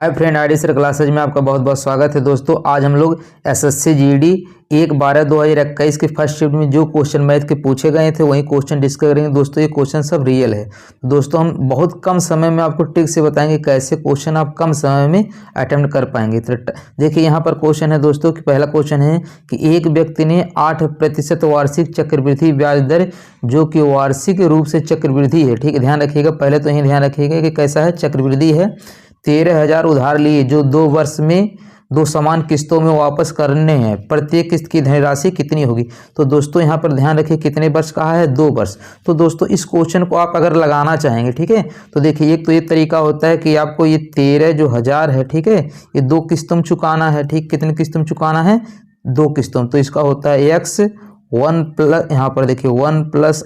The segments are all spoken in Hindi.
Hi friend, ID sir classes में आपका बहुत बहुत स्वागत है। दोस्तों आज हम लोग एसएससी जीडी 1/12/2021 के फर्स्ट शिफ्ट में जो क्वेश्चन मैथ के पूछे गए थे वही क्वेश्चन डिस्कस करेंगे। दोस्तों ये क्वेश्चन सब रियल है। दोस्तों हम बहुत कम समय में आपको ट्रिक से बताएंगे कैसे क्वेश्चन आप कम समय में अटेम्प्ट कर पाएंगे। तो देखिए यहाँ पर क्वेश्चन है दोस्तों कि पहला क्वेश्चन है कि एक व्यक्ति ने 8% वार्षिक चक्रवृद्धि ब्याज दर जो कि वार्षिक रूप से चक्रवृद्धि है, ठीक है, ध्यान रखिएगा। पहले तो यही ध्यान रखिएगा कि कैसा है, चक्रवृद्धि है। 13,000 उधार लिए जो 2 वर्ष में 2 समान किस्तों में वापस करने हैं। प्रत्येक किस्त की धनराशि कितनी होगी। तो दोस्तों यहाँ पर ध्यान रखिए कितने वर्ष कहा है, 2 वर्ष। तो दोस्तों इस क्वेश्चन को आप अगर लगाना चाहेंगे, ठीक है, तो देखिए एक तो ये तरीका होता है कि आपको ये 13,000 है, ठीक है, ये 2 किस्तों में चुकाना है। ठीक, कितने किस्तों में चुकाना है, 2 किस्तों। तो इसका होता है x 1 प्लस, यहाँ पर देखिए 1 +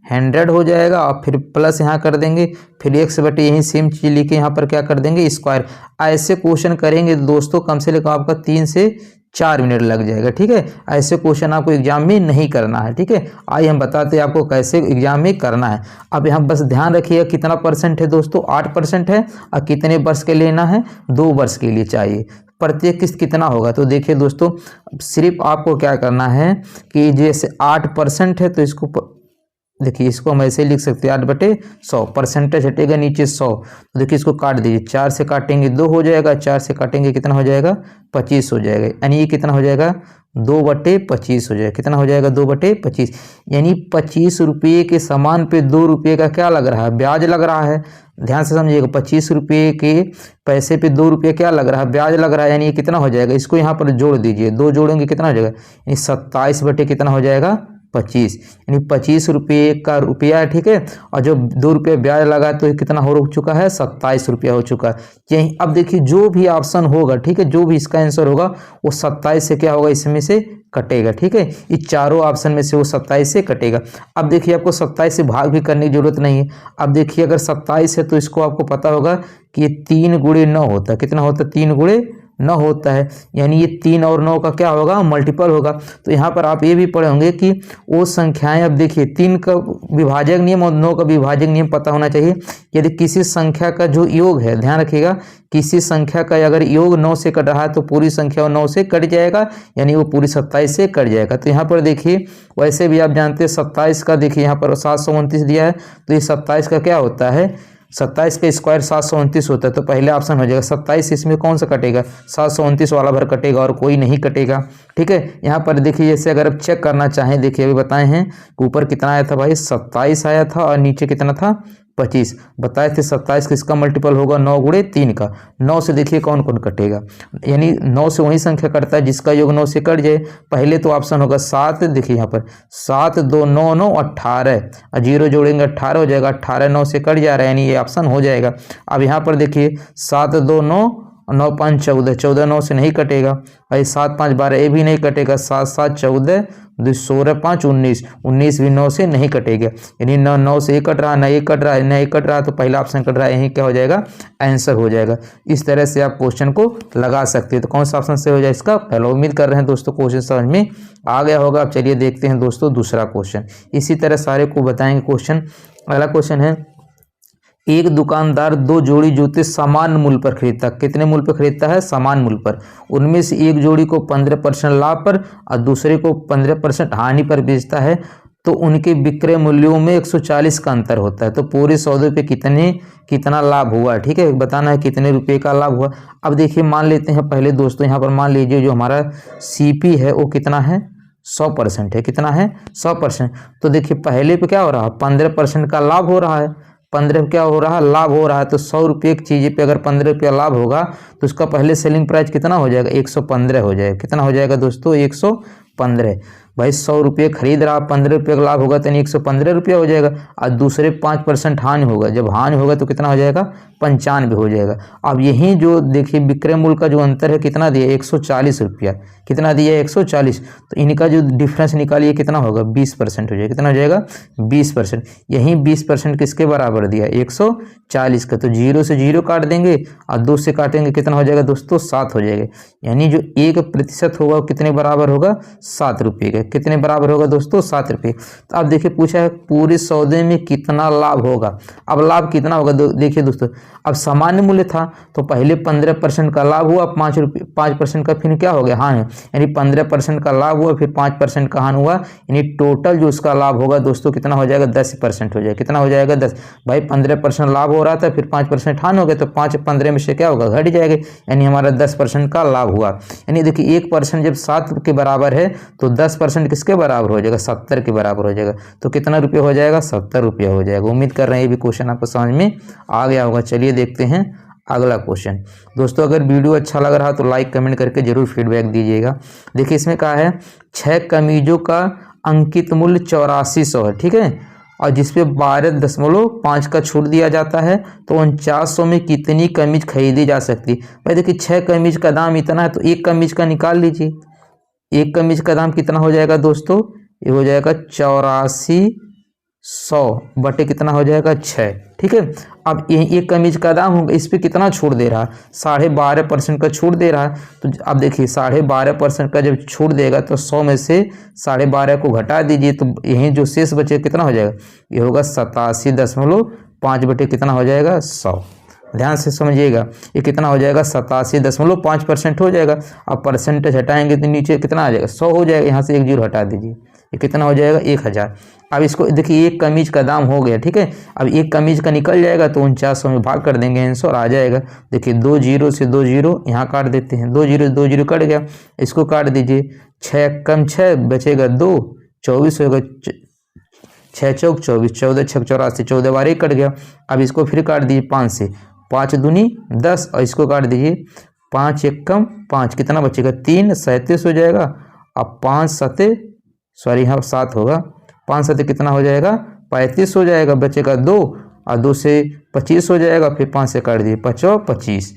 r/100 हो जाएगा और फिर प्लस यहाँ कर देंगे, फिर x बटे यही सेम चीज लिखे यहाँ पर क्या कर देंगे, स्क्वायर। ऐसे क्वेश्चन करेंगे दोस्तों कम से कम आपका 3 से 4 मिनट लग जाएगा। ठीक है, ऐसे क्वेश्चन आपको एग्जाम में नहीं करना है। ठीक है, आइए हम बताते हैं आपको कैसे एग्जाम में करना है। अब यहाँ बस ध्यान रखिएगा कितना परसेंट है दोस्तों, 8% है और कितने वर्ष के लेना है, 2 वर्ष के लिए चाहिए। प्रत्येक किस्त कितना होगा, तो देखिए दोस्तों सिर्फ आपको क्या करना है कि जैसे 8% है तो इसको देखिए, इसको हम ऐसे लिख सकते हैं 8/100, परसेंटेज हटेगा नीचे 100। तो देखिए इसको काट दीजिए, 4 से काटेंगे 2 हो जाएगा, 4 से काटेंगे कितना हो जाएगा, 25 हो जाएगा। यानी ये कितना हो जाएगा, 2/25 हो जाएगा। कितना हो जाएगा, 2/25। यानी 25 रुपये के सामान पे 2 रुपये का क्या लग रहा है, ब्याज लग रहा है। ध्यान से समझिएगा, 25 रुपये के पैसे पे 2 रुपये क्या लग रहा है, ब्याज लग रहा है। यानी ये कितना हो जाएगा, इसको यहाँ पर जोड़ दीजिए, 2 जोड़ेंगे कितना हो जाएगा, यानी 27 बटे कितना हो जाएगा, 25। यानी 25 रुपये का रुपया है, ठीक है, और जो 2 रुपये ब्याज लगा तो कितना हो चुका है, 27 रुपया हो चुका है। यही अब देखिए जो भी ऑप्शन होगा, ठीक है, जो भी इसका आंसर होगा वो 27 से क्या होगा, इसमें से कटेगा। ठीक है, इस चारों ऑप्शन में से वो 27 से कटेगा। अब देखिए आपको 27 से भाग भी करने की जरूरत नहीं है। अब देखिए अगर 27 है तो इसको आपको पता होगा कि ये 3 × 9 होता है। कितना होता है, 3 × 9 होता है। यानी ये 3 और 9 का क्या होगा, मल्टीपल होगा। तो यहाँ पर आप ये भी पढ़े होंगे कि वो संख्याएं, अब देखिए 3 का विभाजक नियम और 9 का विभाजक नियम पता होना चाहिए। यदि किसी संख्या का जो योग है, ध्यान रखिएगा, किसी संख्या का अगर योग 9 से कट रहा है तो पूरी संख्या 9 से कट जाएगा, यानी वो पूरी 27 से कट जाएगा। तो यहाँ पर देखिए वैसे भी आप जानते हैं 27 का, देखिए यहाँ पर 729 दिया है, तो ये 27 का क्या होता है, 27 का स्क्वायर 729 होता है। तो पहले ऑप्शन हो जाएगा 27, इसमें कौन सा कटेगा, 729 वाला भर कटेगा और कोई नहीं कटेगा। ठीक है, यहाँ पर देखिए जैसे अगर आप चेक करना चाहें, देखिए अभी बताए हैं ऊपर कितना आया था भाई, 27 आया था और नीचे कितना था, 25 बताए थे। 27 किसका मल्टीपल होगा, 9 × 3 का। 9 से देखिए कौन कौन कटेगा, यानी 9 से वही संख्या कटता है जिसका योग 9 से कट जाए। पहले तो ऑप्शन होगा 7, देखिए यहाँ पर 7 2 9 9 18 और 0 जोड़ेंगे 18 हो जाएगा। 18 9 से कट जा रहा है, यानी ये ऑप्शन हो जाएगा। अब यहाँ पर देखिए 7 2 9 9 5 14, 14 9 से नहीं कटेगा भाई, 7 5 12 ये भी नहीं कटेगा, 7 7 14 2 16 5 19, 19 भी 9 से नहीं कटेगा। यानी 9 से 1 कट रहा, ना 1 कट रहा है, ना 1 कट रहा, तो पहला ऑप्शन कट रहा है, यही क्या हो जाएगा, आंसर हो जाएगा। इस तरह से आप क्वेश्चन को लगा सकते हैं। तो कौन सा ऑप्शन से हो जाए इसका, पहला। उम्मीद कर रहे हैं दोस्तों क्वेश्चन समझ में आ गया होगा। अब चलिए देखते हैं दोस्तों दूसरा क्वेश्चन। इसी तरह सारे को बताएंगे क्वेश्चन। अगला क्वेश्चन है, एक दुकानदार 2 जोड़ी जूते समान मूल्य पर खरीदता है। कितने मूल्य पर खरीदता है, समान मूल्य पर। उनमें से एक जोड़ी को 15% लाभ पर और दूसरे को 15% हानि पर बेचता है, तो उनके विक्रय मूल्यों में 140 का अंतर होता है। तो पूरे सौदे पे कितना लाभ हुआ, ठीक है, बताना है कितने रुपए का लाभ हुआ। अब देखिए मान लेते हैं पहले दोस्तों, यहाँ पर मान लीजिए जो हमारा CP है वो कितना है, 100% है। कितना है, 100%। तो देखिए पहले पे क्या हो रहा है, 15% का लाभ हो रहा है। 15 क्या हो रहा है, लाभ हो रहा है। तो 100 रुपये की चीज़ पे अगर 15 रुपया लाभ होगा तो उसका पहले सेलिंग प्राइस कितना हो जाएगा, 115 हो जाएगा। कितना हो जाएगा दोस्तों, 115। भाई 100 रुपये खरीद रहा, 15 रुपये का लाभ होगा तो 115 रुपया हो जाएगा। और दूसरे 5% हानि होगा, जब हानि होगा तो कितना हो जाएगा, 95 हो जाएगा। अब यही जो देखिए विक्रय मूल्य का जो अंतर है कितना दिया, 140 रुपया। कितना दिया, 140। तो इनका जो डिफरेंस निकालिए कितना होगा, 20% हो जाएगा। कितना हो जाएगा, 20%। यही 20% किसके बराबर दिया, 140 का। तो 0 से 0 काट देंगे और 2 से काटेंगे, कितना हो जाएगा दोस्तों, 7 हो जाएगा। यानी जो 1% होगा कितने बराबर होगा, 7 रुपये का। कितने बराबर होगा दोस्तों? 7 रुपये। तो अब देखिए पूछा है पूरे सौदे में कितना लाभ होगा। अब लाभ कितना होगा देखिए दोस्तों, अब सामान्य मूल्य था तो पहले 15% का लाभ हुआ, 5% का फिर क्या हो गया हानि, यानी 15% का लाभ हुआ, फिर 5% का हानि हुआ, यानी टोटल जो उसका लाभ होगा दोस्तों कितना हो जाएगा? 10% हो जाएगा। कितना हो जाएगा? 10। भाई 15% लाभ हो रहा था, फिर 5% हानि हो गया, तो 5 15 में से क्या होगा? घट जाएगा, यानी हमारा 10% का लाभ हुआ। यानी देखिए 1% जब 7 के बराबर है तो 10% किसके बराबर हो जाएगा? 70 के बराबर हो जाएगा। तो कितना रुपये हो जाएगा? 70 रुपये हो जाएगा। उम्मीद कर रहे हैं ये भी क्वेश्चन आपको समझ में आ गया होगा। चलिए देखते हैं अगला क्वेश्चन। दोस्तों अगर वीडियो अच्छा लग रहा तो लाइक कमेंट करके जरूर फीडबैक दीजिएगा। देखिए इसमें कहा है 6 कमीजों का अंकित मूल्य 8400 है, ठीक है, और जिसपे 12.5 का छूट दिया जाता है, तो 4900 में कितनी कमीज खरीदी जा सकती है? भाई देखिए 6 कमीज का दाम इतना है तो एक कमीज का निकाल लीजिए। एक कमीज का दाम कितना हो जाएगा दोस्तों? ये हो जाएगा 8400 बटे कितना हो जाएगा? 6, ठीक है। अब एक कमीज का दाम होगा, इस पे कितना छूट दे रहा है? 12.5% का छूट दे रहा है। तो अब देखिए 12.5% का जब छूट देगा तो 100 में से 12.5 को घटा दीजिए, तो यही जो शेष बचे कितना हो जाएगा? ये होगा 87.5 बटे कितना हो जाएगा? 100। ध्यान से समझिएगा, ये कितना हो जाएगा? 87.5% हो जाएगा। अब परसेंटेज हटाएंगे तो नीचे कितना आ जाएगा? 100 हो जाएगा। यहाँ से एक जीरो हटा दीजिए, ये कितना हो जाएगा? 1000। अब इसको देखिए एक कमीज का दाम हो गया, ठीक है। अब एक कमीज का निकल जाएगा तो 4900 में भाग कर देंगे, आंसर आ जाएगा। देखिए 2 जीरो से 2 जीरो यहाँ काट देते हैं, 2 जीरो से 2 जीरो कट गया, इसको काट दीजिए। 6 कम 6 बचेगा 2, 24 होगा। 6 चौक 24, 14 6 84, 14 बार एक कट गया। अब इसको फिर काट दीजिए 5 से, 5 दूनी 10, और इसको काट दीजिए 5 एक कम 5, कितना बचेगा? 3 37 हो जाएगा। अब 5 7 सॉरी यहाँ 7 होगा, 5 7 कितना हो जाएगा? 35 हो जाएगा। बचेगा 2, और 2 से 25 हो जाएगा, फिर 5 से काट दीजिए 5 25।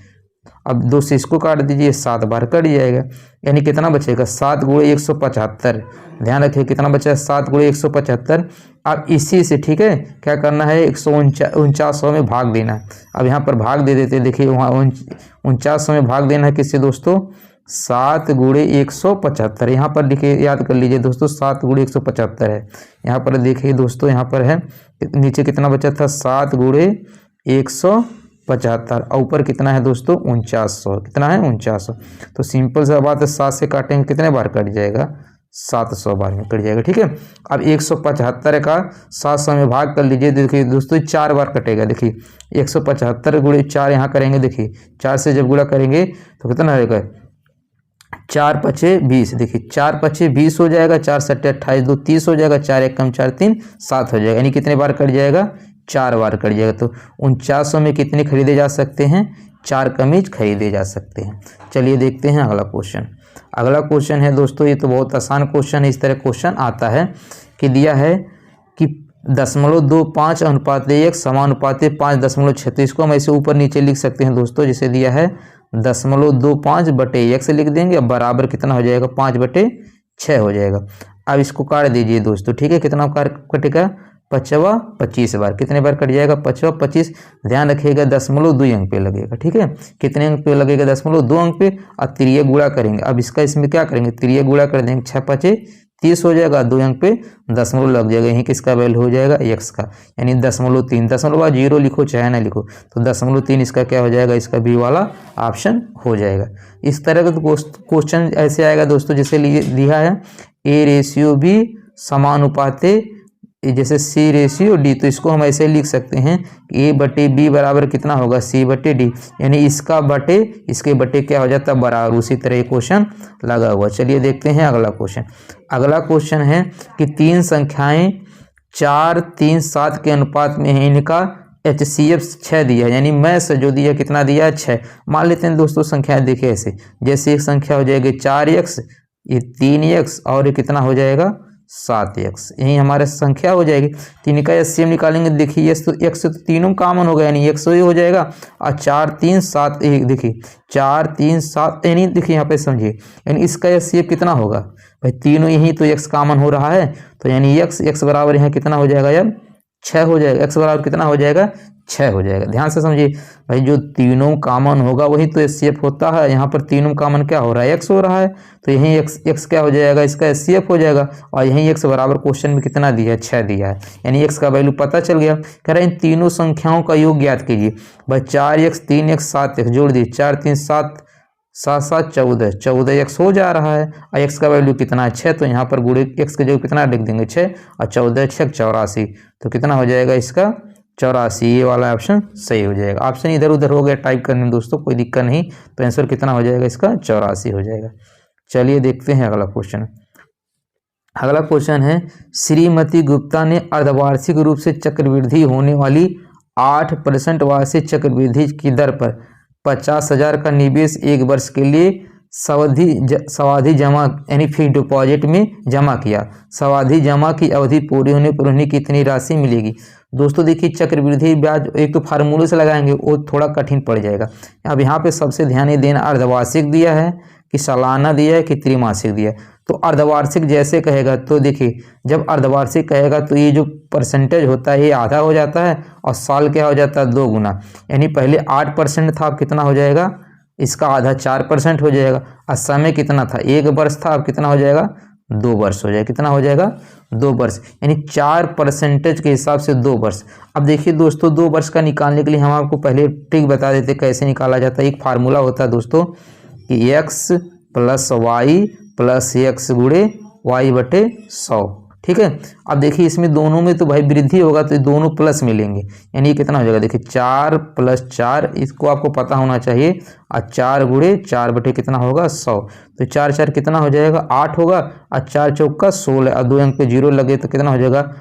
अब 2 से इसको काट दीजिए, 7 बार कट जाएगा, यानी कितना बचेगा? 7 गुणे 175। ध्यान रखिए कितना बचा है? 7 गुणे 175। अब इसी से ठीक है क्या करना है? 149 में भाग देना है। अब यहाँ पर भाग दे देते हैं। देखिए वहाँ 49 में भाग देना है किससे दोस्तों? 7 गुणे 175। यहाँ पर देखिए याद कर लीजिए दोस्तों, 7 गुणे 175 है। यहाँ पर देखिए दोस्तों, यहाँ पर है नीचे कितना बचा था? 7 गुणे 175, और ऊपर कितना है दोस्तों? 4900। कितना है? 4900। तो सिंपल सा बात है, 7 से काटेंगे कितने बार कट जाएगा? 700 बार में कट जाएगा, ठीक है। अब 175 का 700 में भाग कर लीजिए। देखिए दोस्तों 4 बार कटेगा। देखिए 175 गुणे 4 यहाँ करेंगे, देखिए 4 से जब गुणा करेंगे तो कितना रहेगा? 4 पचे 20। देखिए 4 पचे 20 हो जाएगा, 4 सट्टे 28, 2 30 हो जाएगा, 4 एक कम 4 3 7 हो जाएगा, यानी कितने बार कट जाएगा? 4 बार कट जाएगा। तो 4900 में कितने खरीदे जा सकते हैं? 4 कमीज खरीदे जा सकते हैं। चलिए देखते हैं अगला क्वेश्चन। अगला क्वेश्चन है दोस्तों, ये तो बहुत आसान क्वेश्चन है। इस तरह क्वेश्चन आता है कि दिया है कि 0.25 अनुपात 1 समानुपाती 5.36, को हम ऐसे ऊपर नीचे लिख सकते हैं दोस्तों। जिसे दिया है 0.25 बटे 1 से लिख देंगे, अब बराबर कितना हो जाएगा? 5 बटे 6 हो जाएगा। अब इसको काट दीजिए दोस्तों, ठीक है। कितना कटेगा? 5 25 बार। कितने बार कट जाएगा? 5 25। ध्यान रखिएगा 0.2 अंक पे लगेगा, ठीक है। कितने अंक पे लगेगा? 0.2 अंक पे। और त्रिय गुणा करेंगे। अब इसका इसमें क्या करेंगे? त्रिय गुणा कर देंगे, 6 5 30 हो जाएगा, 2 अंक पे दशमलव लग जाएगा। यहीं किसका वैल्यू हो जाएगा? x का, यानी 0.3। दशमलव 0 लिखो चाहे ना लिखो, तो 0.3 इसका क्या हो जाएगा? इसका बी वाला ऑप्शन हो जाएगा। इस तरह का क्वेश्चन ऐसे आएगा दोस्तों, जैसे दिया है A/B समानुपाते जैसे C/D, तो इसको हम ऐसे लिख सकते हैं A/B बराबर कितना होगा? C/D, यानी इसका बटे इसके बटे क्या हो जाता है? बराबर। उसी तरह ये क्वेश्चन लगा हुआ। चलिए देखते हैं अगला क्वेश्चन। अगला क्वेश्चन है कि 3 संख्याएं 4 3 7 के अनुपात में है, इनका HCF 6 दिया है, यानी मैथ जो दिया कितना दिया है? 6। मान लेते हैं दोस्तों संख्याएं, देखिए ऐसे, जैसे एक संख्या हो जाएगी 4x, ये 3x, और ये कितना हो जाएगा? 7x। यही हमारे संख्या हो जाएगी। 3 का HCF निकालेंगे, देखिए x तो तीनों कॉमन हो गया, यानी x ही हो जाएगा। और 4 3 7, देखिए 4 3 7, यानी देखिए यहाँ पे समझिए, यानी इसका HCF कितना होगा? भाई तीनों यही तो x कॉमन हो रहा है, तो यानी x बराबर यहाँ कितना हो जाएगा? अब 6 हो जाएगा, x बराबर कितना हो जाएगा 6 हो जाएगा। ध्यान से समझिए भाई, जो तीनों कॉमन होगा वही तो एचसीएफ होता है। यहाँ पर तीनों कॉमन क्या हो रहा है, x हो रहा है, तो यहीं x क्या हो जाएगा, इसका एचसीएफ हो जाएगा। और यहीं x बराबर क्वेश्चन में कितना दिया है 6 दिया है, यानी x का वैल्यू पता चल गया। कह रहा है इन तीनों संख्याओं का योग ज्ञात कीजिए। भाई 4x 3x 7x जोड़ दिए, 4 3 7 7 7 14, 14x हो जा रहा है और x का वैल्यू कितना है 6, तो यहाँ पर गुणे x के जगह कितना लिख देंगे 6 और 14 6 84, तो कितना हो जाएगा इसका 84। ये वाला ऑप्शन सही हो जाएगा। ऑप्शन इधर उधर हो गया टाइप करने में दोस्तों, कोई दिक्कत नहीं, तो आंसर कितना हो जाएगा इसका 84 हो जाएगा। चलिए देखते हैं अगला क्वेश्चन। अगला क्वेश्चन है, श्रीमती गुप्ता ने अर्धवार्षिक रूप से चक्रवृद्धि होने वाली 8% वार्षिक चक्रवृद्धि की दर पर 50,000 का निवेश एक वर्ष के लिए सावधि जमा यानी फिक्स डिपॉजिट में जमा किया। सावधि जमा की अवधि पूरी होने पर उन्हें कितनी राशि मिलेगी। दोस्तों देखिए, चक्रवृद्धि ब्याज एक तो फार्मूले से लगाएंगे वो थोड़ा कठिन पड़ जाएगा। अब यहाँ पे सबसे ध्यान ये देना, अर्धवार्षिक दिया है कि सालाना दिया है कि त्रिमासिक दिया है। तो अर्धवार्षिक जैसे कहेगा तो देखिए, जब अर्धवार्षिक कहेगा तो ये जो परसेंटेज होता है ये आधा हो जाता है और साल क्या हो जाता है 2 गुना, यानी पहले 8% था, अब कितना हो जाएगा इसका आधा 4% हो जाएगा। और समय कितना था 1 वर्ष था, अब कितना हो जाएगा 2 वर्ष हो जाएगा। कितना हो जाएगा 2 वर्ष, यानी 4% के हिसाब से 2 वर्ष। अब देखिए दोस्तों, 2 वर्ष का निकालने के लिए हम आपको पहले ट्रिक बता देते कैसे निकाला जाता है। एक फार्मूला होता है दोस्तों कि x + y + x गुणे y बटे 100, ठीक है। अब देखिए इसमें दोनों में तो भाई वृद्धि होगा तो ये दोनों प्लस मिलेंगे, यानी ये कितना हो जाएगा, देखिए 4 + 4, इसको आपको पता होना चाहिए, और 4 गुणे 4 बटे कितना होगा 100, तो 4 4 कितना हो जाएगा 8 होगा, और 4 चौका 16, और 2 अंक पे 0 लगे तो कितना हो जाएगा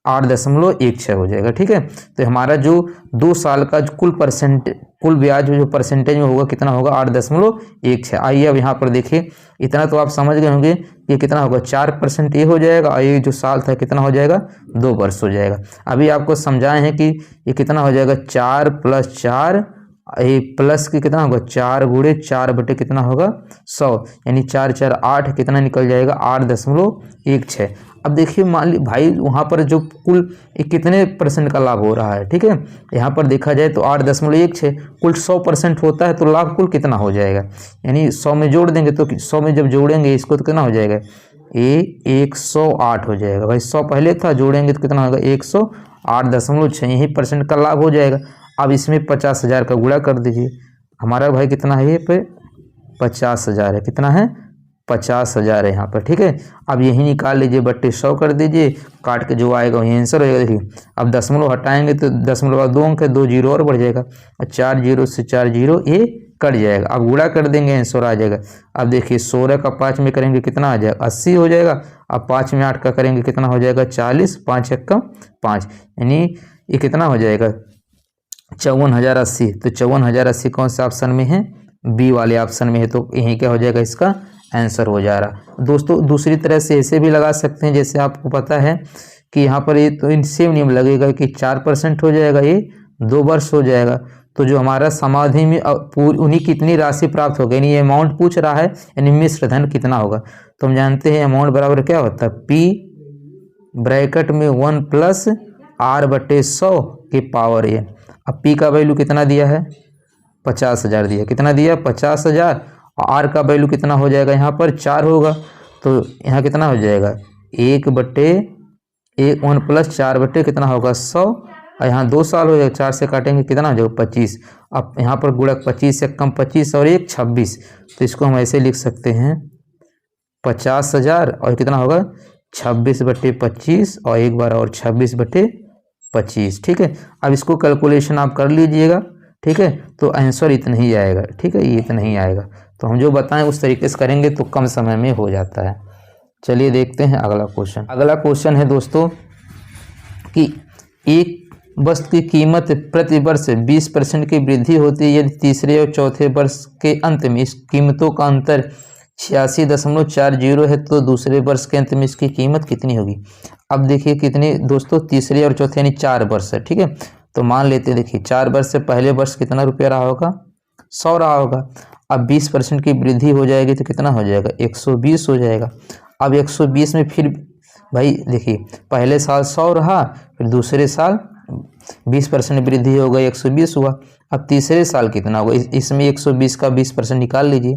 8.16 हो जाएगा, ठीक है। तो हमारा जो 2 साल का कुल ब्याज जो परसेंटेज में होगा कितना होगा 8.16। आइए अब यहाँ पर देखिए, इतना तो आप समझ गए होंगे कि कितना होगा 4% ये हो जाएगा, और ये जो साल था कितना हो जाएगा 2 वर्ष हो जाएगा। अभी आपको समझाए हैं कि ये कितना हो जाएगा 4 + 4, ये प्लस की कितना होगा 4 गुणे 4 बटे कितना होगा 100, यानी 4 4 8 कितना निकल जाएगा 8.16। अब देखिए मान ली भाई वहाँ पर जो कुल कितने % का लाभ हो रहा है, ठीक है। यहाँ पर देखा जाए तो 8.16, कुल 100% होता है तो लाभ कुल कितना हो जाएगा, यानी 100 में जोड़ देंगे तो 100 में जब जोड़ेंगे इसको तो कितना हो जाएगा 108 हो जाएगा। भाई 100 पहले था, जोड़ेंगे तो कितना होगा 108.6, यही % का लाभ हो जाएगा। अब इसमें 50,000 का गुणा कर दीजिए, हमारा भाई कितना है ये पे 50,000 है, कितना है 50,000 है यहाँ पर, ठीक है। अब यही निकाल लीजिए, बट्टे 100 कर दीजिए, काट के जो आएगा वही आंसर होगा। देखिए अब दशमलव हटाएंगे तो दशमलव 2 अंक है, 2 0 और बढ़ जाएगा, और 4 0 से 4 0 ये कट जाएगा। अब गुणा कर देंगे आंसर आ जाएगा। अब देखिए 16 का 5 में करेंगे कितना आ जाएगा 80 हो जाएगा। अब 5 में 8 का करेंगे कितना हो जाएगा 40, 5 1 5, यानी ये कितना हो जाएगा 54,080। तो 54,080 कौन से ऑप्शन में है, बी वाले ऑप्शन में है, तो यही क्या हो जाएगा इसका आंसर हो जा रहा। दोस्तों दूसरी तरह से ऐसे भी लगा सकते हैं, जैसे आपको पता है कि यहाँ पर ये तो इन सेम नियम लगेगा कि 4% हो जाएगा, ये 2 वर्ष हो जाएगा। तो जो हमारा समाधि में उन्हीं कितनी राशि प्राप्त होगी, यानी ये अमाउंट पूछ रहा है, यानी मिश्र धन कितना होगा। तो हम जानते हैं अमाउंट बराबर क्या होता है, P ब्रैकेट में 1 + R/100 के पावर n। अब P का वैल्यू कितना दिया है 50,000 दिया, कितना दिया 50,000, और R का वैल्यू कितना हो जाएगा यहाँ पर 4 होगा, तो यहाँ कितना हो जाएगा 1 + 4 बटे कितना होगा 100, और यहाँ 2 साल हो जाएगा, 4 से काटेंगे कितना हो जाएगा 25। अब यहाँ पर गुणक 25 से कम 25 और 1 26, तो इसको हम ऐसे लिख सकते हैं 50,000 और कितना होगा 26/25 और एक बार और 26/25, ठीक है। अब इसको कैलकुलेशन आप कर लीजिएगा, ठीक है, तो आंसर इतना ही आएगा, ठीक है, ये इतना ही आएगा। तो हम जो बताएं उस तरीके से करेंगे तो कम समय में हो जाता है। चलिए देखते हैं अगला क्वेश्चन। अगला क्वेश्चन है दोस्तों कि एक वस्तु की कीमत प्रति वर्ष 20% की वृद्धि होती है यदि तीसरे और चौथे वर्ष के अंत में इस कीमतों का अंतर 86.40 है, तो दूसरे वर्ष के अंत में इसकी कीमत कितनी होगी। अब देखिए कितने दोस्तों, तीसरे और चौथे यानी 4 वर्ष है, ठीक है। तो मान लेते हैं, देखिए 4 वर्ष से पहले वर्ष कितना रुपया रहा होगा 100 रहा होगा। अब 20% की वृद्धि हो जाएगी तो कितना हो जाएगा 120 हो जाएगा। अब 120 में फिर भाई देखिए पहले साल 100 रहा, फिर दूसरे साल 20% वृद्धि हो गई 120 हुआ। अब तीसरे साल कितना होगा, इसमें 120 का 20% निकाल लीजिए,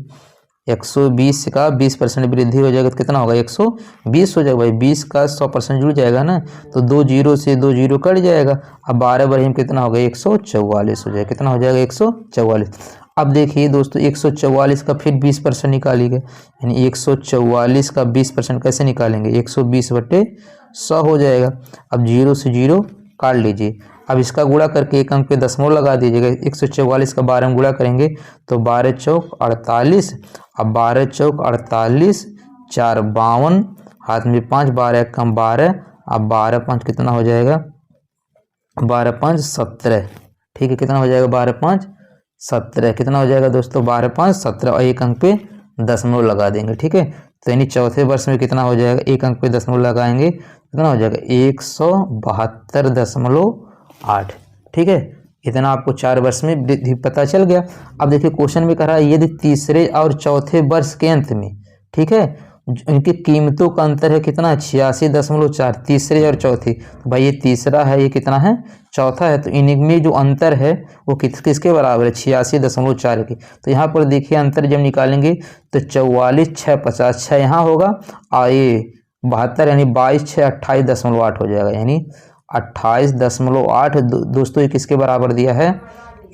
120 का 20% वृद्धि हो जाएगा तो कितना होगा 120 हो जाएगा। भाई 20 का 100% जुड़ जाएगा ना, तो 2 जीरो से 2 जीरो कट जाएगा। अब 12 बढ़िया कितना होगा 144 हो जाएगा। कितना हो जाएगा 144। अब देखिए दोस्तों 144 का फिर 20% निकालिएगा, यानी 144 का 20% कैसे निकालेंगे, 120/100 हो जाएगा। अब जीरो से जीरो काट लीजिए। अब इसका गुणा करके एक अंक पे दशमलव लगा दीजिएगा। 144 का 12 में गुणा करेंगे तो 12 चौक 48। अब 12 चौक 48, 4 52, हाथ में 5, 12 कम 12। अब 12 5 कितना हो जाएगा, 12 5 17। ठीक है, कितना हो जाएगा 12 5 17। कितना हो जाएगा दोस्तों 12 5 17, और एक अंक पे दशमलव लगा देंगे। ठीक है, तो यानी चौथे वर्ष में कितना हो जाएगा, एक अंक पे दशमलव लगाएंगे कितना हो जाएगा 172.8। ठीक है, इतना आपको 4 वर्ष में वृद्धि पता चल गया। अब देखिए क्वेश्चन में कह रहा है यदि तीसरे और चौथे वर्ष के अंत में, ठीक है, इनकी कीमतों का अंतर है कितना 86.4, तीसरे और चौथे। तो भाई ये तीसरा है, ये कितना है चौथा है, तो इनमें जो अंतर है वो किसके बराबर है 86.4 के। तो यहाँ पर देखिए अंतर जब निकालेंगे तो 44 6 50, 6 यहाँ होगा और ये 72 यानी 22 6 28.8 हो जाएगा, यानी 28.8। दोस्तों ये किसके बराबर दिया है,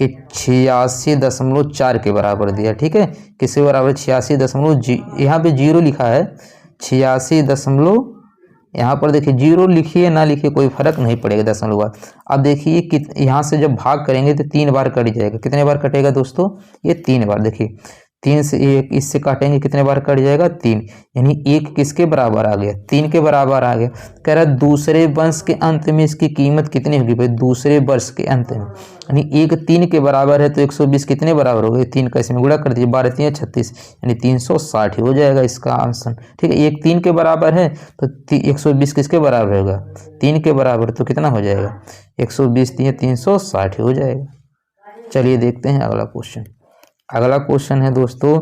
ये 86.4 के बराबर दिया। ठीक है, किसके बराबर 86 यहाँ पे जीरो लिखा है 86 यहाँ पर देखिए जीरो लिखिए ना लिखिए कोई फर्क नहीं पड़ेगा दशमलव बाद। अब देखिए यहाँ से जब भाग करेंगे तो 3 बार कट जाएगा। कितने बार कटेगा दोस्तों, ये 3 बार। देखिए 3 से 1, इससे काटेंगे कितने बार कट जाएगा 3, यानी 1 किसके बराबर आ गया 3 के बराबर आ गया। कह रहा दूसरे वर्ष के अंत में इसकी कीमत कितनी होगी, भाई दूसरे वर्ष के अंत में, यानी 1 3 के बराबर है तो 120 कितने बराबर हो गए 3 का इसमें गुणा कर दीजिए, 12 3 36, यानी 360 हो जाएगा इसका आंसर। ठीक है, 1 3 के बराबर है तो 120 किसके बराबर होगा 3 के बराबर, तो कितना हो जाएगा 120 360 हो जाएगा। चलिए देखते हैं अगला क्वेश्चन। अगला क्वेश्चन है दोस्तों,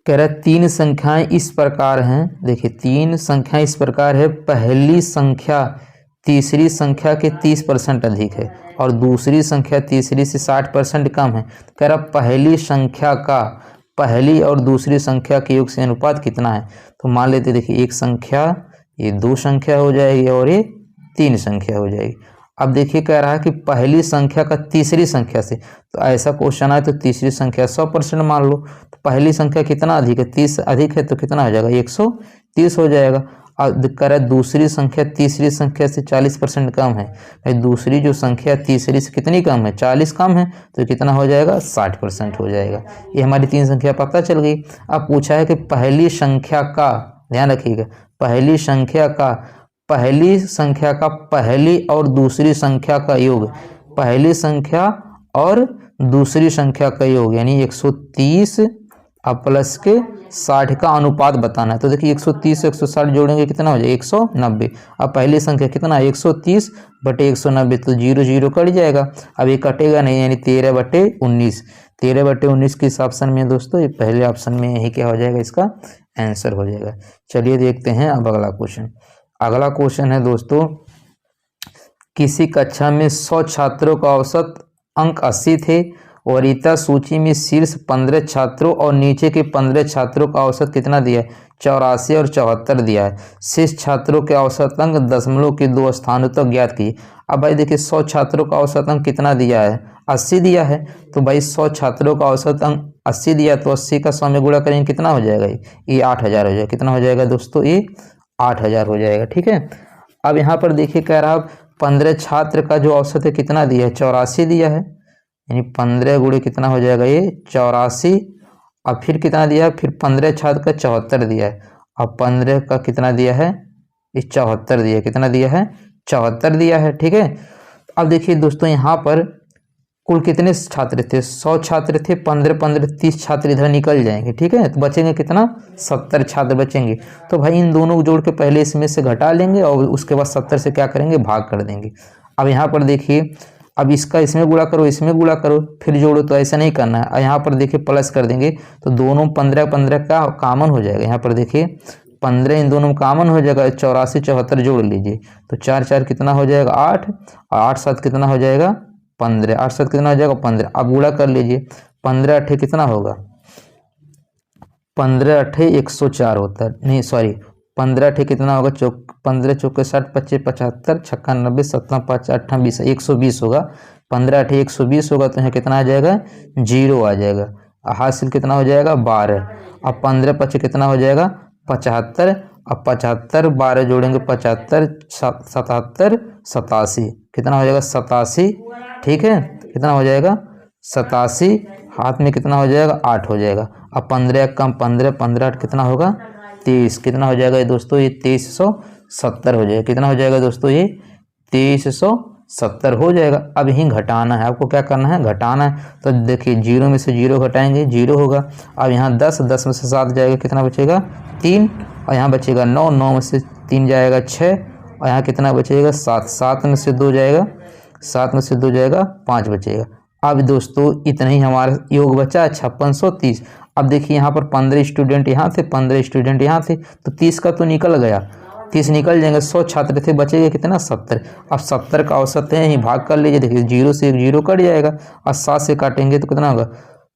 कह रहा है 3 संख्याएं इस प्रकार हैं। देखिए 3 संख्याएं इस प्रकार है, पहली संख्या तीसरी संख्या के 30% अधिक है और दूसरी संख्या तीसरी से 60% कम है। कह रहा पहली संख्या का पहली और दूसरी संख्या के योग से अनुपात कितना है। तो मान लेते देखिए एक संख्या, ये 2 संख्या हो जाएगी और ये 3 संख्या हो जाएगी। अब देखिए कह रहा है कि पहली संख्या का तीसरी संख्या से, तो ऐसा क्वेश्चन आए तो तीसरी संख्या 100% मान लो। तो पहली संख्या कितना अधिक है 30 अधिक है तो कितना हो जाएगा 130 हो जाएगा। अब कह रहा है दूसरी संख्या तीसरी संख्या से 40% कम है। भाई दूसरी जो संख्या तीसरी से कितनी कम है 40 कम है, तो कितना हो जाएगा 60% हो जाएगा। ये हमारी 3 संख्या पता चल गई। अब पूछा है कि पहली संख्या का, ध्यान रखिएगा, पहली संख्या का पहली और दूसरी संख्या का योग, पहली संख्या और दूसरी संख्या का योग यानी 130 प्लस के 60 का अनुपात बताना है। तो देखिए 130 से 160 जोड़ेंगे कितना हो जाएगा 190। अब पहली संख्या कितना है 130/190, तो 0 0 कट जाएगा। अब ये कटेगा नहीं, यानी 13/19। 13/19 किस ऑप्शन में है दोस्तों, ये पहले ऑप्शन में, यही क्या हो जाएगा इसका आंसर हो जाएगा। चलिए देखते हैं अब अगला क्वेश्चन। अगला क्वेश्चन है दोस्तों, किसी कक्षा में 100 छात्रों का औसत अंक 80 थे और इतना सूची में शीर्ष 15 छात्रों और नीचे के 15 छात्रों का औसत कितना दिया है 84 और 74 दिया है। शेष छात्रों के औसत अंक दशमलव के 2 स्थानों तक ज्ञात किए। अब भाई देखिए 100 छात्रों का औसत अंक कितना दिया है 80 दिया है। तो भाई 100 छात्रों का औसत अंक 80 दिया, तो 80 का 100 में गुणा करेंगे कितना हो जाएगा, ये 8000 हो जाएगा। कितना हो जाएगा दोस्तों, ये 8000 हो जाएगा। ठीक है, अब यहाँ पर देखिए कह रहा 15 छात्र का जो औसत है कितना दिया है 84 दिया है, यानी 15 गुणे कितना हो जाएगा ये 84। अब फिर कितना दिया है, फिर 15 छात्र का 74 दिया है, अब 15 का कितना दिया है ये 74 दिया है। कितना दिया है 74 दिया है। ठीक है, अब देखिए दोस्तों यहाँ पर कुल कितने छात्र थे 100 छात्र थे, 15 15 30 छात्र इधर निकल जाएंगे। ठीक है, तो बचेंगे कितना 70 छात्र बचेंगे। तो भाई इन दोनों जोड़ के पहले इसमें से घटा लेंगे और उसके बाद 70 से क्या करेंगे भाग कर देंगे। अब यहाँ पर देखिए, अब इसका इसमें गुणा करो इसमें गुणा करो फिर जोड़ो, तो ऐसा नहीं करना है। यहाँ पर देखिए प्लस कर देंगे तो दोनों 15 15 का कॉमन हो जाएगा। यहाँ पर देखिए 15 इन दोनों में कॉमन हो जाएगा, 84 74 जोड़ लीजिए तो 4 4 कितना हो जाएगा 8 और 8 7 कितना हो जाएगा 15, 8 7 कितना हो जाएगा 15। अब गुणा कर लीजिए, 15 8 कितना होगा 15 8 104 होता है, नहीं सॉरी 15 8 कितना होगा 15 चौके 60 25 75 56 90 57 5 8 20 120 होगा। 15 8 120 होगा तो यहाँ कितना आ जाएगा 0 आ जाएगा, हासिल कितना हो जाएगा 12। अब 15 25 कितना हो जाएगा 75, अब 75 12 जोड़ेंगे 75 77 87 कितना हो जाएगा 87, ठीक है कितना हो जाएगा 87, हाथ में कितना हो जाएगा 8 हो जाएगा। अब 15 कम 15 15 8 कितना होगा 23, कितना हो जाएगा ये दोस्तों ये 2370 हो जाएगा, कितना हो जाएगा दोस्तों ये 2370 हो जाएगा। अब यहीं घटाना है, आपको क्या करना है घटाना है, तो देखिए 0 में से 0 घटाएंगे 0 होगा। अब यहाँ 10 10 में से 7 जाएगा कितना बचेगा 3, और यहाँ बचेगा 9 9 में से 3 जाएगा 6, और यहाँ कितना बचेगा 7 7 में से 2 जाएगा 7 में से 2 जाएगा 5 बचेगा। अब दोस्तों इतना ही हमारा योग बचा 5630। अब देखिए यहाँ पर 15 स्टूडेंट यहाँ थे 15 स्टूडेंट यहाँ थे, तो 30 का तो निकल गया, 30 निकल जाएंगे, 100 छात्र थे, बचेगा कितना 70। अब 70 का औसत है यहीं भाग कर लीजिए, देखिए 0 से 1 0 कट जाएगा, और 7 से काटेंगे तो कितना होगा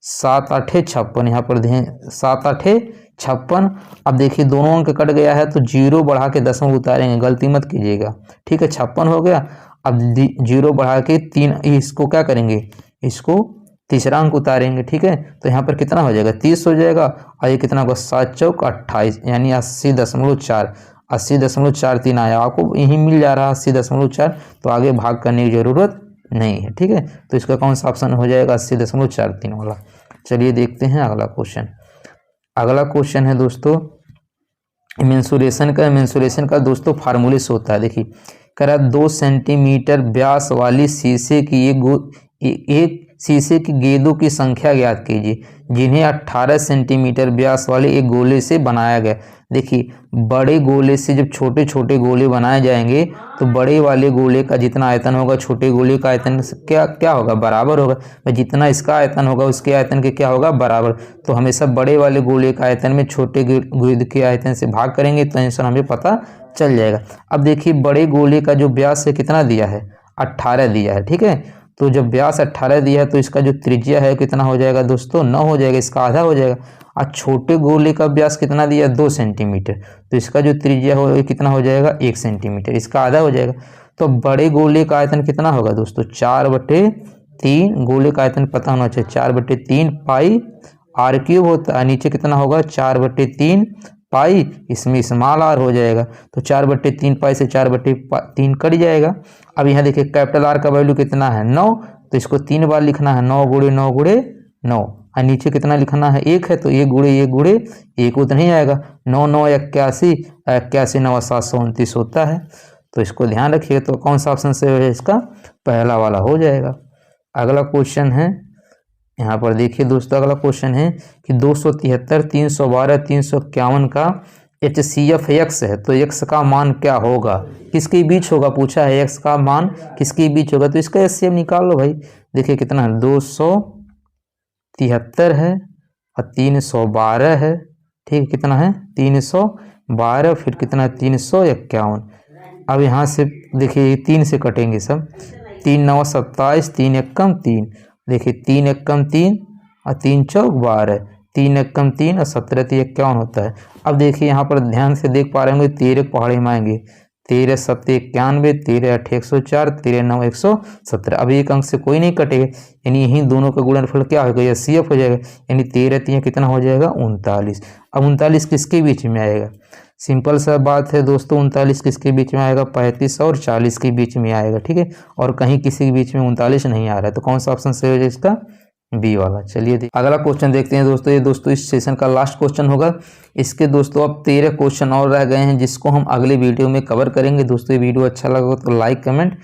7 8 56, यहाँ पर दें 7 8 56। अब देखिए दोनों अंक कट गया है तो 0 बढ़ा के 10 में उतारेंगे, गलती मत कीजिएगा, ठीक है 56 हो गया। अब 0 बढ़ा के 3 इसको क्या करेंगे, इसको तीसरा अंक उतारेंगे, ठीक है तो यहाँ पर कितना हो जाएगा 30 हो जाएगा, और ये कितना होगा 7 चौक 28 यानी 80.4 80.43 आया, आपको यही मिल जा रहा है 80.4, तो आगे भाग करने की जरूरत नहीं है, ठीक है तो इसका कौन सा ऑप्शन हो जाएगा 80.43 वाला। चलिए देखते हैं अगला क्वेश्चन। अगला क्वेश्चन है दोस्तों मेंसुरेशन का दोस्तों फार्मूले से होता है। देखिए करा 2 सेंटीमीटर व्यास वाली शीशे की एक शीशे की गेंदों की संख्या ज्ञात कीजिए जिन्हें 18 सेंटीमीटर व्यास वाले एक गोले से बनाया गया। देखिए बड़े गोले से जब छोटे छोटे गोले बनाए जाएंगे तो बड़े वाले गोले का जितना आयतन होगा छोटे गोले का आयतन क्या होगा बराबर होगा, जितना इसका आयतन होगा उसके आयतन के क्या होगा बराबर। तो हमेशा बड़े वाले गोले का आयतन में छोटे गेंद के आयतन से भाग करेंगे तो आंसर हमें पता चल जाएगा। अब देखिए बड़े गोले का जो व्यास है कितना दिया है 18 दिया है, ठीक है तो जब व्यास 18 दिया है तो इसका जो त्रिज्या है कितना हो जाएगा दोस्तों 9 हो जाएगा, इसका आधा हो जाएगा। और छोटे गोले का व्यास कितना दिया 2 सेंटीमीटर, तो इसका जो त्रिज्या हो कितना हो जाएगा 1 सेंटीमीटर, इसका आधा हो जाएगा। तो बड़े गोले का आयतन कितना होगा दोस्तों 4/3, गोले का आयतन पता होना चाहिए 4/3 पाई r³ होता है, नीचे कितना होगा 4/3 पाई, इसमें स्मॉल r हो जाएगा तो 4/3 पाई से 4/3 कट जाएगा। अब यहाँ देखिए कैपिटल R का वैल्यू कितना है 9, तो इसको 3 बार लिखना है 9 × 9 × 9, और नीचे कितना लिखना है 1 है तो 1 × 1 × 1 उतना ही आएगा 9 9 81 81 9 729 होता है। तो इसको ध्यान रखिए, तो कौन सा ऑप्शन से है इसका पहला वाला हो जाएगा। अगला क्वेश्चन है यहाँ पर देखिए दोस्तों, अगला क्वेश्चन है कि 273 312 351 का HCF x है तो x का मान क्या होगा, किसके बीच होगा पूछा है, x का मान किसके बीच होगा, तो इसका HCF निकाल लो भाई। देखिए कितना है 273 है और 312 है, ठीक कितना है 312, फिर कितना है 351। अब यहाँ से देखिए 3 से कटेंगे सब, 3 9 27 3 एकम 3, देखिए 3 एकम 3 और 3 चौक 12, 3 एकम 3 और 17 3 51 होता है। अब देखिए यहाँ पर ध्यान से देख पा रहे होंगे 13 पहाड़ी में आएंगे, 13 7 91, 13 8 104, 13 9 117। अब एक अंक से कोई नहीं कटेगा, यानी यही दोनों का गुणनफल क्या होगा या CF हो जाएगा, यानी 13 3 कितना हो जाएगा 39। अब 39 किसके बीच में आएगा, सिंपल सा बात है दोस्तों, 39 किसके बीच में आएगा 35 और 40 के बीच में आएगा, ठीक है और कहीं किसी के बीच में 39 नहीं आ रहा है, तो कौन सा ऑप्शन सही हो जाएगा इसका बी वाला। चलिए अगला क्वेश्चन देखते हैं दोस्तों, ये दोस्तों इस सेशन का लास्ट क्वेश्चन होगा। इसके दोस्तों अब 13 क्वेश्चन और रह गए हैं जिसको हम अगले वीडियो में कवर करेंगे। दोस्तों ये वीडियो अच्छा लगा तो लाइक कमेंट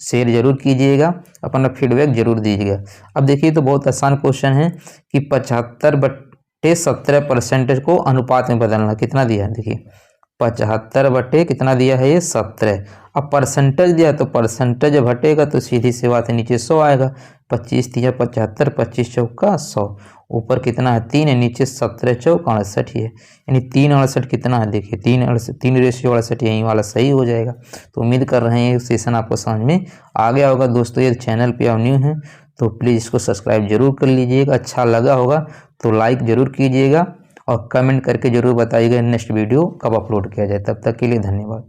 शेयर जरूर कीजिएगा, अपना फीडबैक जरूर दीजिएगा। अब देखिए तो बहुत आसान क्वेश्चन है कि 75/17% को अनुपात में बदलना, कितना दिया है देखिए 75 बटे कितना दिया है ये 17। अब परसेंटेज दिया तो परसेंटेज जब हटेगा तो सीधी सी बात है नीचे 100 आएगा। 25 तिया 75, 25 चौका 100, ऊपर कितना है 3 है, नीचे 17 चौक 68 ही है, यानी 368 कितना है देखिए 3:68 यही वाला सही हो जाएगा। तो उम्मीद कर रहे हैं ये सेशन आपको समझ में आ गया होगा। दोस्तों ये चैनल पे आप न्यू हैं तो प्लीज़ इसको सब्सक्राइब जरूर कर लीजिएगा, अच्छा लगा होगा तो लाइक ज़रूर कीजिएगा और कमेंट करके ज़रूर बताइएगा नेक्स्ट वीडियो कब अपलोड किया जाए। तब तक के लिए धन्यवाद।